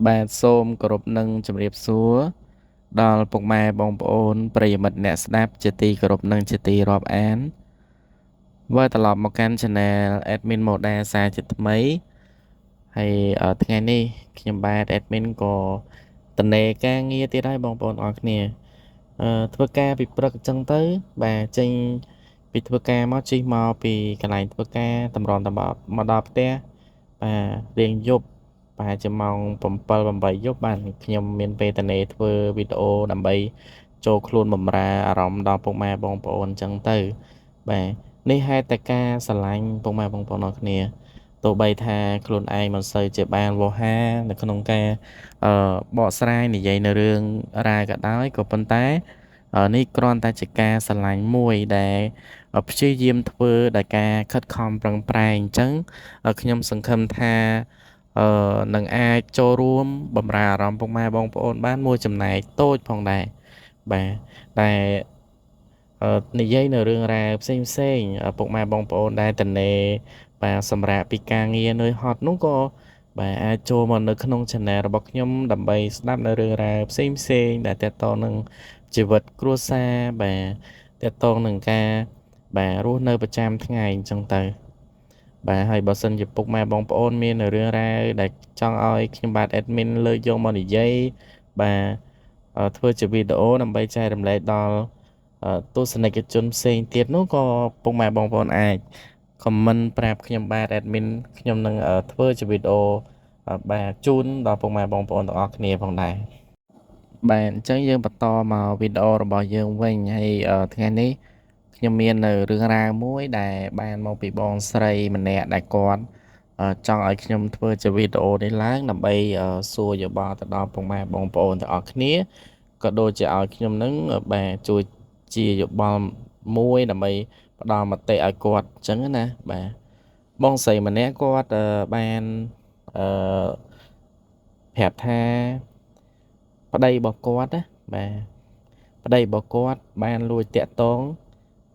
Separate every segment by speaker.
Speaker 1: បាទសូមគោរពនឹងជម្រាបសួរដល់ពុកម៉ែបងប្អូនប្រិយមិត្តអ្នកស្ដាប់ជាទីគោរពនិងជាទីរាប់អានវិលត្រឡប់មកកាន់ Channel Admin Moda សារជាថ្មីហើយថ្ងៃនេះខ្ញុំបាទ Admin ក៏តនេការងារទៀតហើយបងប្អូនអរគ្នាធ្វើការពីព្រឹកអញ្ចឹងទៅបាទចេញពីធ្វើការមកជិះមកពីកន្លែងធ្វើការតម្រាំតម្បប់មកដល់ផ្ទះបាទរៀងយប់ប្រហែលជាម៉ោង7 8យប់បាទខ្ញុំមានពេលតនេធ្វើវីដេអូដើម្បីចូលខ្លួនបម្រើអារម្មណ៍ដល់ពុកម៉ែបងប្អូនអញ្ចឹងទៅបាទនេះហេតុតែការស្រឡាញ់ពុកម៉ែបងប្អូនអរគ្នាទោះបីថាខ្លួនឯងមិនសូវជាបានវោហារនៅក្នុងការបកស្រាយនិយាយនៅរឿងរ៉ាវក៏ដោយក៏ប៉ុន្តែនេះគ្រាន់តែជាការស្រឡាញ់មួយដែលព្យាយាមធ្វើដោយការខិតខំប្រឹងប្រែងអញ្ចឹងខ្ញុំសង្ឃឹមថានឹងអាចចូលរួមបម្រើអារម្មណ៍ពុកម៉ែបងប្អូនបានមួយចំណែកតូចផងដែរបាទតែនិយាយនៅរឿងរ៉ាវផ្សេងពុកម៉ែបងប្អូនដែលតនេបាទសម្រាប់ពីការងារនឿយហត់នោះក៏បាទអាចចូលមកនៅក្នុង channel របស់ខ្ញុំដើម្បីស្ដាប់នៅរឿងរ៉ាវផ្សេងដែលទាក់ទងនឹងជីវិតគ្រួសារបាទទាក់ទងនឹងការបាទរស់នៅប្រចាំថ្ងៃអញ្ចឹងទៅបាទហើយបើសិនជាពុកម៉ែបងប្អូនមានរឿងរ៉ាវដែលចង់ឲ្យខ្ញុំបាទ admin លើកយកមកនិយាយបាទធ្វើជាវីដេអូដើម្បីចែករំលែកដល់ទស្សនិកជនផ្សេងទៀតនោះក៏ពុកម៉ែបងប្អូនអាច comment ប្រាប់ខ្ញុំបាទ admin ខ្ញុំនឹងធ្វើជាវីដេអូបាទជូនដល់ពុកម៉ែបងប្អូនទាំងអស់គ្នាផងដែរបាទអញ្ចឹងយើងបន្តមកវីដេអូរបស់យើងវិញហើយថ្ងៃនេះខ្ញុំមាននៅរឿងរ៉ាវមួយដែលបានមកពីបងស្រីម្នាក់ដែលគាត់ចង់ឲ្យខ្ញុំធ្វើជាវីដេអូនេះឡើងដើម្បីសួរយោបល់ទៅដល់ពុកម៉ែបងប្អូនទាំងអស់គ្នាក៏ដូចជាឲ្យខ្ញុំនឹងបាទជួយជាយោបល់មួយដើម្បីផ្ដល់មតិឲ្យគាត់អញ្ចឹងណាបាទបងស្រីម្នាក់គាត់បានប្រាប់ថាប្តីរបស់គាត់ណាបាទប្តីរបស់គាត់បានលួចតាក់ទង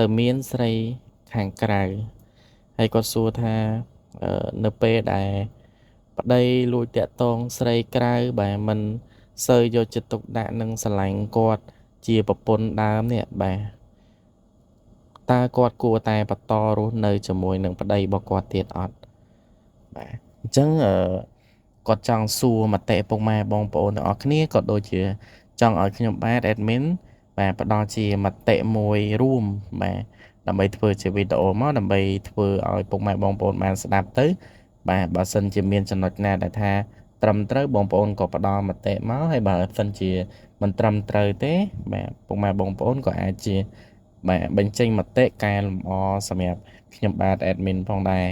Speaker 1: ទៅមានស្រីខាងក្រៅហើយគាត់សួរថានៅពេលដែលប្តីលួចតាក់ទងស្រីក្រៅបាទមិនសូវយកចិត្តទុកដាក់នឹងស្រឡាញ់គាត់ជាប្រពន្ធដើមនេះបាទតើគាត់គួរតែបន្តរស់នៅជាមួយនឹងប្តីរបស់គាត់ទៀតអត់បាទអញ្ចឹងគាត់ចង់សួរមតិពុកម៉ែបងប្អូនទាំងអស់គ្នាក៏ដូចជាចង់ឲ្យខ្ញុំបាទ admin បាទផ្ដល់ជាមតិមួយរួមបាទដើម្បីធ្វើជាវីដេអូមកដើម្បីធ្វើឲ្យពុកម៉ែបងប្អូនបានស្ដាប់ទៅបាទបើសិនជាមានចំណុចណាដែលថាត្រឹមត្រូវបងប្អូនក៏ផ្ដល់មតិមកហើយបើសិនជាមិនត្រឹមត្រូវទេបាទពុកម៉ែបងប្អូនក៏អាចជាបាទបញ្ចេញមតិកែលម្អសម្រាប់ខ្ញុំបាទ admin ផងដែរ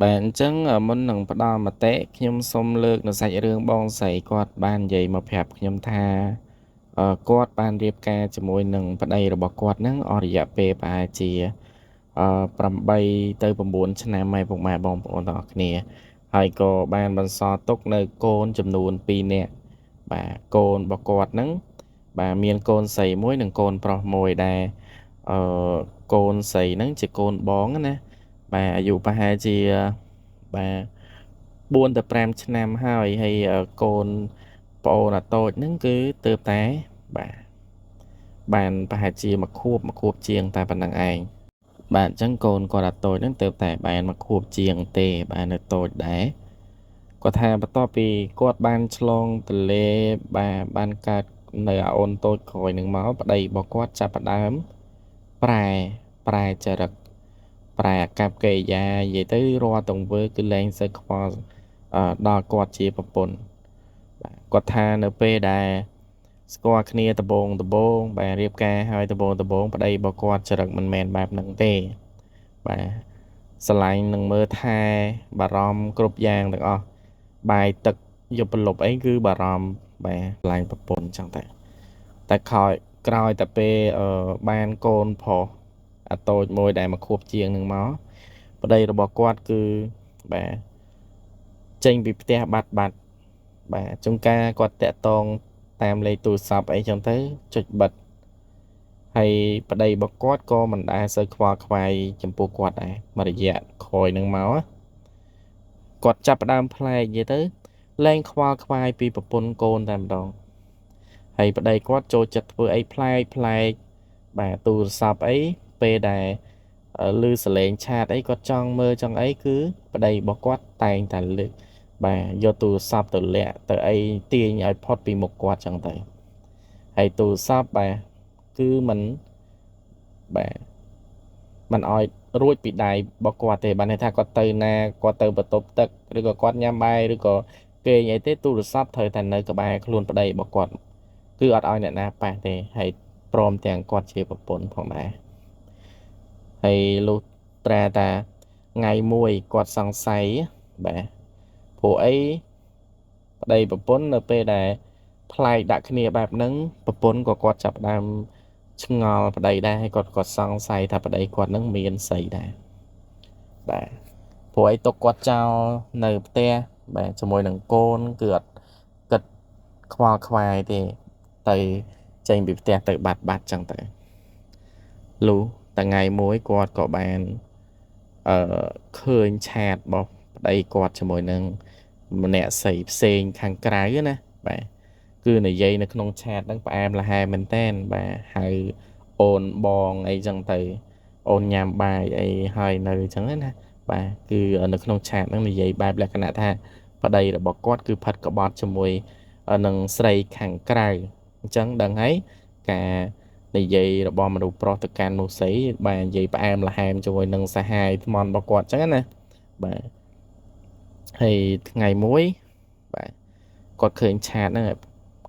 Speaker 1: បាទអញ្ចឹងមុននឹងផ្ដល់មតិខ្ញុំសូមលើកនៅសាច់រឿងបងស្រីគាត់បាននិយាយមកប្រាប់ខ្ញុំថាគាត់បានរៀបការជាមួយនឹងប្តីរបស់គាត់ហ្នឹងអស់រយៈពេលប្រហែលជា8ទៅ9ឆ្នាំហើយពុកម៉ែបងប្អូនទាំងអស់គ្នាហើយក៏បានបន្សល់ទុកនៅកូនចំនួន2នាក់បាទកូនរបស់គាត់ហ្នឹងបាទមានកូនស្រីមួយនិងកូនប្រុសមួយដែលកូនស្រីហ្នឹងជាកូនបងណាបាទអាយុប្រហែលជាបាទ4ទៅ5ឆ្នាំហើយកូនប្អូនអាតូចហ្នឹងគឺទើបតែបាទបានប្រហែលជាមួយខួបជាងតែប៉ុណ្្នឹងឯងបាទអញ្ចឹងកូនគាត់អាតូចហ្នឹងទើបតែបានមួយខួបជាងទេបាទនៅតូចដែរគាត់ថាបន្ទាប់ពីគាត់បានឆ្លងទន្លេបាទបានកើតនៅអូនតូចក្រោយនឹងមកប្តីរបស់គាត់ចាប់ផ្ដើមប្រែចរិតប្រែអាកប្បកិរិយានិយាយទៅរាល់ទង្វើគឺលែងសូវខ្វល់ដល់គាត់ជាប្រពន្ធបាទគាត់ថានៅពេលដែលស្គាល់គ្នាដំបូងបាទរៀបការហើយដំបូងប្តីរបស់គាត់ចរិតមិនមែនបែបហ្នឹងទេបាទស្រឡាញ់នឹងមើលថែបារម្ភគ្រប់យ៉ាងទាំងអស់បាយទឹកយប់ប្រលប់អីគឺបារម្ភបាទស្រឡាញ់ប្រពន្ធចឹងតែក្រោយតែពេលបានកូនប្រុសអាតូចមួយដែលមួយខួបជាងនឹងមកប្តីរបស់គាត់គឺបាទចេញពីផ្ទះបាត់បាទចុងការគាត់តាក់ទងតាមលេខទូរស័ព្ទអីចឹងទៅចុចបិទហើយប្តីរបស់គាត់ក៏មិនដែលសូវខ្វល់ខ្វាយចំពោះគាត់ដែរមួយរយៈក្រោយនឹងមកគាត់ចាប់ផ្ដើមប្លែកនិយាយទៅ លែងខ្វល់ខ្វាយពីប្រពន្ធកូនតែម្ដងហើយប្តីគាត់ចូលចិត្តធ្វើអីប្លែកបាទទូរស័ព្ទអីពេលដែលឮសលេងឆាតអីគាត់ចង់មើលចង់អីគឺប្តីរបស់គាត់តែងតែលើកបាទយកទូរស័ព្ទទៅលាក់ទៅអីទាញឲ្យផុតពីមុខគាត់ចឹងទៅហើយទូរស័ព្ទបាទគឺมันបាទมันឲ្យរួចពីដៃរបស់គាត់ទេបានន័យថាគាត់ទៅណាគាត់ទៅបន្ទប់ទឹកឬក៏គាត់ញ៉ាំបាយឬក៏គេងអីទេទូរស័ព្ទត្រូវតែនៅក្បែរខ្លួនប្តីរបស់គាត់គឺអត់ឲ្យអ្នកណាប៉ះទេហើយព្រមទាំងគាត់ជាប្រពន្ធផងដែរហើយលុះត្រាតាថ្ងៃមួយគាត់សង្ស័យបាទព្រោះអីប្តីប្រពន្ធនៅពេលដែលប្លែកដាក់គ្នាបែបហ្នឹងប្រពន្ធក៏គាត់ចាប់ផ្ដើមឆ្ងល់ប្តីដែរហើយគាត់សង្ស័យថាប្តីគាត់នឹងមានស្អីដែរបាទព្រោះអីទុកគាត់ចោលនៅផ្ទះបាទជាមួយនឹងកូនគឺអត់គិតខ្វល់ខ្វាយទេទៅចេញពីផ្ទះទៅបាត់ចឹងទៅលុះថ្ងៃមួយគាត់ក៏បានឃើញឆាតរបស់ប្តីគាត់ជាមួយនឹងម្នាក់ស្រីផ្សេងខាងក្រៅណាបាទគឺនិយាយនៅក្នុងឆាតហ្នឹងផ្អែមល្ហែមមែនតែនបាទហៅអូនបងអីចឹងទៅអូនញ៉ាំបាយអីហើយនៅចឹងណាបាទគឺនៅក្នុងឆាតហ្នឹងនិយាយបែបលក្ខណៈថាប្តីរបស់គាត់គឺផិតក្បត់ជាមួយនឹងស្រីខាងក្រៅអញ្ចឹងដឹងហើយការនិយាយរបស់មនុស្សប្រុសទៅកាន់មនុស្សស្រីបាទនិយាយផ្អែមល្ហែមជាមួយនឹងសាហាយថ្មរបស់គាត់អញ្ចឹងណាបាទហើយថ្ងៃមួយបាទគាត់ឃើញឆាតហ្នឹង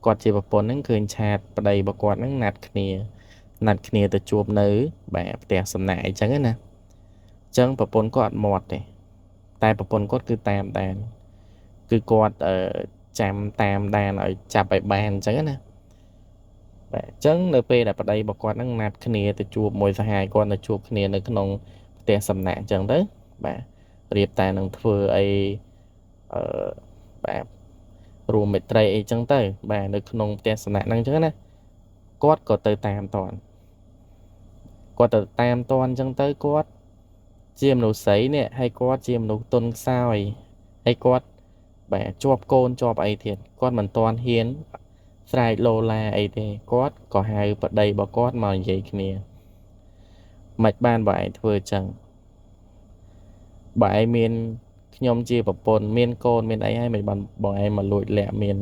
Speaker 1: គាត់ជាប្រពន្ធហ្នឹងឃើញឆាតប្តីរបស់គាត់ហ្នឹងណាត់គ្នាទៅជួបនៅបាទផ្ទះសំណាក់អីចឹងណាអញ្ចឹងប្រពន្ធគាត់អត់មាត់ទេតែប្រពន្ធគាត់គឺតាមដានគឺគាត់ចាំតាមដានឲ្យចាប់ឲ្យបានអញ្ចឹងណាបាទអញ្ចឹងនៅពេលដែលប្តីរបស់គាត់ហ្នឹងណាត់គ្នាទៅជួបមួយសាហាយគាត់ទៅជួបគ្នានៅក្នុងផ្ទះសំណាក់អញ្ចឹងទៅបាទរៀបតែនឹងធ្វើអីបាទរួមមេត្រីអីចឹងទៅបាទនៅក្នុងផ្ទះសំណាក់ហ្នឹងអញ្ចឹងណាគាត់ក៏ទៅតាមតន់អញ្ចឹងទៅគាត់ជាមនុស្សស្រីនេះហើយគាត់ជាមនុស្សទុនខ្សោយហើយគាត់បាទជាប់កូនជាប់អីទៀតគាត់មិនទាន់ហ៊ានស្រែកឡូឡាអីទេគាត់ក៏ហៅប្តីរបស់គាត់មកនិយាយគ្នាមិនបានបើឯងធ្វើចឹងបើឯងមានខ្ញុំជាប្រពន្ធមានកូនមានអីហើយមិនបានបងឯងមកលួចលាក់មាន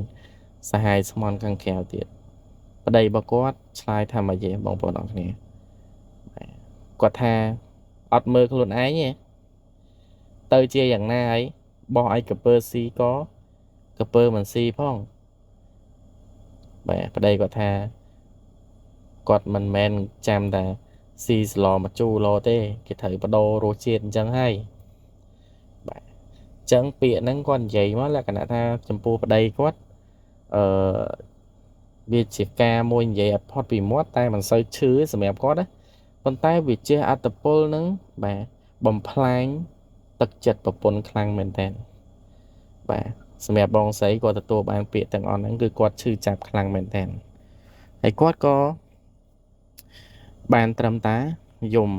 Speaker 1: សាហាយស្មន់ខាងក្រៅទៀតប្តីរបស់គាត់ឆ្លើយថាម៉េចទេបងប្អូនអរគ្នាគាត់ថាអត់មើលខ្លួនឯងទេទៅជាយ៉ាងណាហើយបោះឲ្យកពើស៊ីក៏កពើមិនស៊ីផងបាទប្តីគាត់ថាគាត់មិនមែនចាំតែស៊ីស្លមកជូរឡទេគេត្រូវបដូររសជាតិអញ្ចឹងហើយបាទអញ្ចឹងពាក្យហ្នឹងគាត់និយាយមកលក្ខណៈថាចំពោះប្តីគាត់វាជាការមួយនិយាយអត់ផុតពីមាត់តែមិនសូវឈឺសម្រាប់គាត់ណាប៉ុន្តែវាជាអត្តពលហ្នឹងបាទបំផ្លាញទឹកចិត្តប្រពន្ធខ្លាំងមែនតើបាទសម្រាប់បងស្រីគាត់ទទួលបានពាក្យទាំងអស់ហ្នឹងគឺគាត់ឈឺចាប់ខ្លាំងមែនតើហើយគាត់ក៏បានត្រឹមតាយំ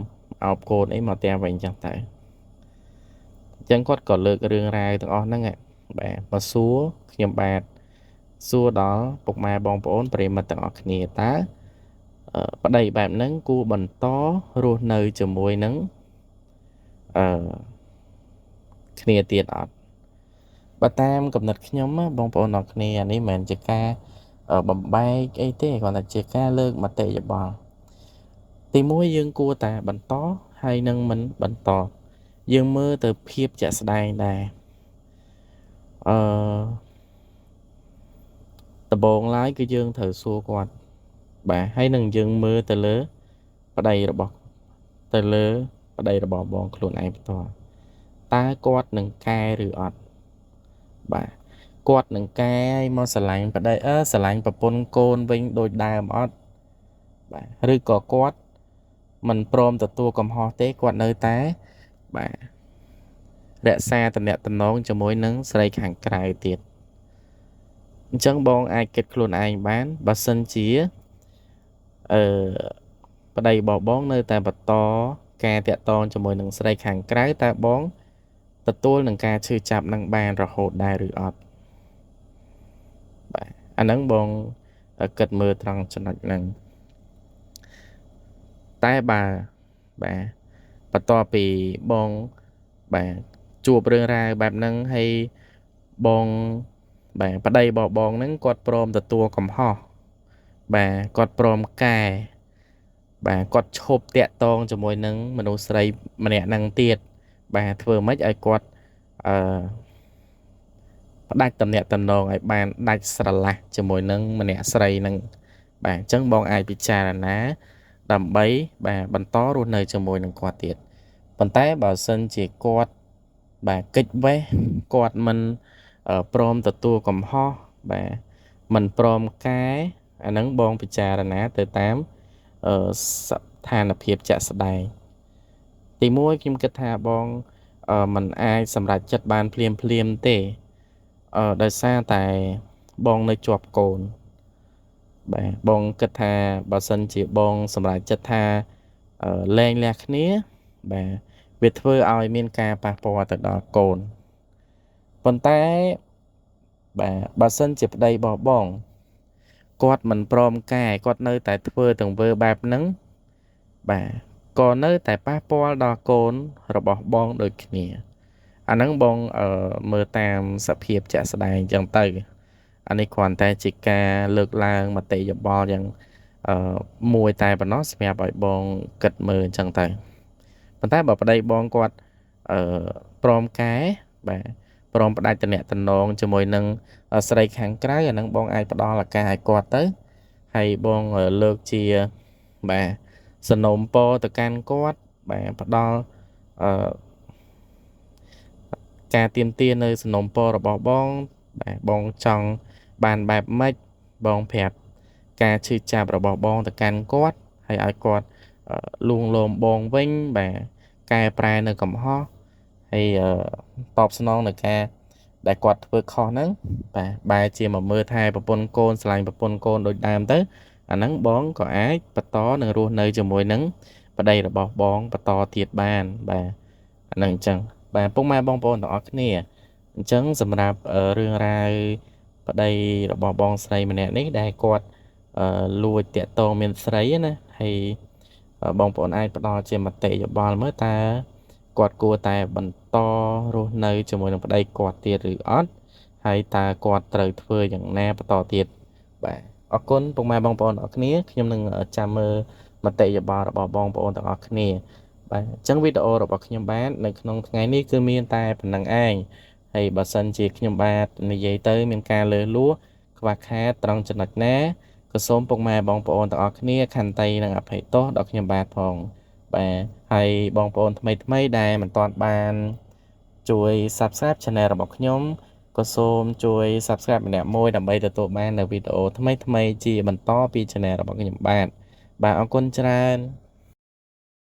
Speaker 1: អោបកូនអីមកત્યાંវិញចឹងទៅអញ្ចឹងគាត់ក៏លើករឿងរ៉ាវទាំងអស់ហ្នឹងបាទមកសួរខ្ញុំបាទសួរដល់ពុកម៉ែបងប្អូនប្រិយមិត្តទាំងអស់គ្នាតើប្តីបែបហ្នឹងគួរបន្តរស់នៅជាមួយនឹងគ្នាទៀតអត់បើតាមកំណត់ខ្ញុំបងប្អូនអរគ្នាអានេះមិនមែនជាការបំបែកអីទេគ្រាន់តែជាការលើកមតិយោបល់ទីមួយយើងគួរតែបន្តហើយនឹងមិនបន្តយើងមើលទៅភាពជាក់ស្ដែងដែរដំបូងឡើយគឺយើងត្រូវសួរគាត់បាទហើយនឹងយើងមើលទៅលើប្តីរបស់បងខ្លួនឯងផ្ទាល់តើគាត់នឹងកែឬអត់បាទគាត់នឹងកែឲ្យមកស្រឡាញ់ប្តីស្រឡាញ់ប្រពន្ធកូនវិញដូចដើមអត់បាទឬក៏គាត់មិនព្រមទទួលកំហុសទេគាត់នៅតែបាទរក្សាទំនាក់ទំនងជាមួយនឹងស្រីខាងក្រៅទៀតអញ្ចឹងបងអាចគិតខ្លួនឯងបានបើសិនជាប្តីបងនៅតែបន្តការតាក់ទងជាមួយនឹងស្រីខាងក្រៅតើបងទទួលនឹងការឈឺចាប់នឹងបានរហូតដែរឬអត់ អាហ្នឹងបងគិតមើលត្រង់ចំណុចហ្នឹងតែបាទបន្ទាប់ពីបងបាទជួបរឿងរ៉ាវបែបហ្នឹងហើយបងបាទប្តីរបស់បងហ្នឹងគាត់ព្រមទទួលកំហុសបាទគាត់ព្រមកែបាទគាត់ឈប់តាក់ទងជាមួយនឹងមនុស្សស្រីម្នាក់ហ្នឹងទៀតបាទធ្វើម៉េចឲ្យគាត់អឺផ្ដាច់តំណែងតំណងឲ្យបានដាច់ស្រឡះជាមួយនឹងម្នាក់ស្រីហ្នឹងបាទអញ្ចឹងបងអាចពិចារណាដើម្បីបាទបន្តរស់នៅជាមួយនឹងគាត់ទៀតប៉ុន្តែបើសិនជាគាត់បាទកិច្ចវេះគាត់មិនព្រមទទួលកំហុសបាទមិនព្រមកែអាហ្នឹងបងពិចារណាទៅតាមស្ថានភាពជាក់ស្ដែងទី1ខ្ញុំគិតថាបងមិនអាចសម្រេចចិត្តបានភ្លាមទេដោយសារតែបងនៅជាប់កូនបាទបងគិតថាបើសិនជាបងសម្រេចចិត្តថាលែងលះគ្នាបាទវាធ្វើឲ្យមានការប៉ះពាល់ទៅដល់កូនប៉ុន្តែបាទបើសិនជាប្តីរបស់បងគាត់មិនព្រមកែគាត់នៅតែធ្វើទង្វើបែបហ្នឹងបាទក៏នៅតែប៉ះពាល់ដល់កូនរបស់បងដូចគ្នាអាហ្នឹងបងមើលតាមសភាពជាក់ស្ដែងអញ្ចឹងទៅអានេះគ្រាន់តែជាការលើកឡើងមតិយោបល់យ៉ាងមួយតែប៉ុណ្ណោះសម្រាប់ឲ្យបងគិតមើលអញ្ចឹងទៅប៉ុន្តែបើប្តីបងគាត់ព្រមកែបាទព្រមផ្ដាច់តំណែងជាមួយនឹងស្រីខាងក្រៅអាហ្នឹងបងអាចផ្ដល់ឱកាសឲ្យគាត់ទៅហើយបងលើកជាបាទសនំពរទៅកាន់គាត់បាទផ្ដល់អឺការទៀមទានៅសនំពររបស់បងបាទបងចង់បានបែបម៉េចបងប្រាប់ការឈឺចាប់របស់បងទៅកាន់គាត់ហើយឲ្យគាត់លួងលោមបងវិញបាទកែប្រែនៅកំហុសហើយតបស្នងនៅការដែលគាត់ធ្វើខុសហ្នឹងបាទបែរជាមកមើលថែប្រពន្ធកូនស្រឡាញ់ប្រពន្ធកូនដូចដើមទៅអាហ្នឹងបងក៏អាចបន្តនឹងរស់នៅជាមួយនឹងប្តីរបស់បងបន្តទៀតបានបាទអាហ្នឹងអញ្ចឹងបាទពុកម៉ែបងប្អូនទាំងអស់គ្នាអញ្ចឹងសម្រាប់រឿងរ៉ាវប្តីរបស់បងស្រីម្នាក់នេះដែលគាត់លួចតាក់ទងមានស្រីណាហើយបងប្អូនអាចផ្ដល់ជាមតិយោបល់មើលតើគាត់គួរតែបន្តរស់នៅជាមួយនឹងប្តីគាត់ទៀតឬអត់ហើយតើគាត់ត្រូវធ្វើយ៉ាងណាបន្តទៀតបាទអរគុណពុកម៉ែបងប្អូនទាំងអស់គ្នាខ្ញុំនឹងចាំមើលមតិយោបល់របស់បងប្អូនទាំងអស់គ្នាបាទអញ្ចឹងវីដេអូរបស់ខ្ញុំបាទនៅក្នុងថ្ងៃនេះគឺមានតែប៉ុណ្្នឹងឯងហើយបើសិនជាខ្ញុំបាទនិយាយទៅមានការលើសលួសខ្វះខាតត្រង់ចំណុចណាក៏សូមពុកម៉ែបងប្អូនទាំងអស់គ្នាខន្តីនិងអភ័យទោសដល់ខ្ញុំបាទផងបាទហើយបងប្អូនថ្មីដែលមិនទាន់បានជួយ Subscribe Channel របស់ខ្ញុំក៏សូមជួយ Subscribe ម្នាក់មួយដើម្បីទទួលបាននៅវីដេអូថ្មីជាបន្តពី Channel របស់ខ្ញុំបាទអរគុណច្រើន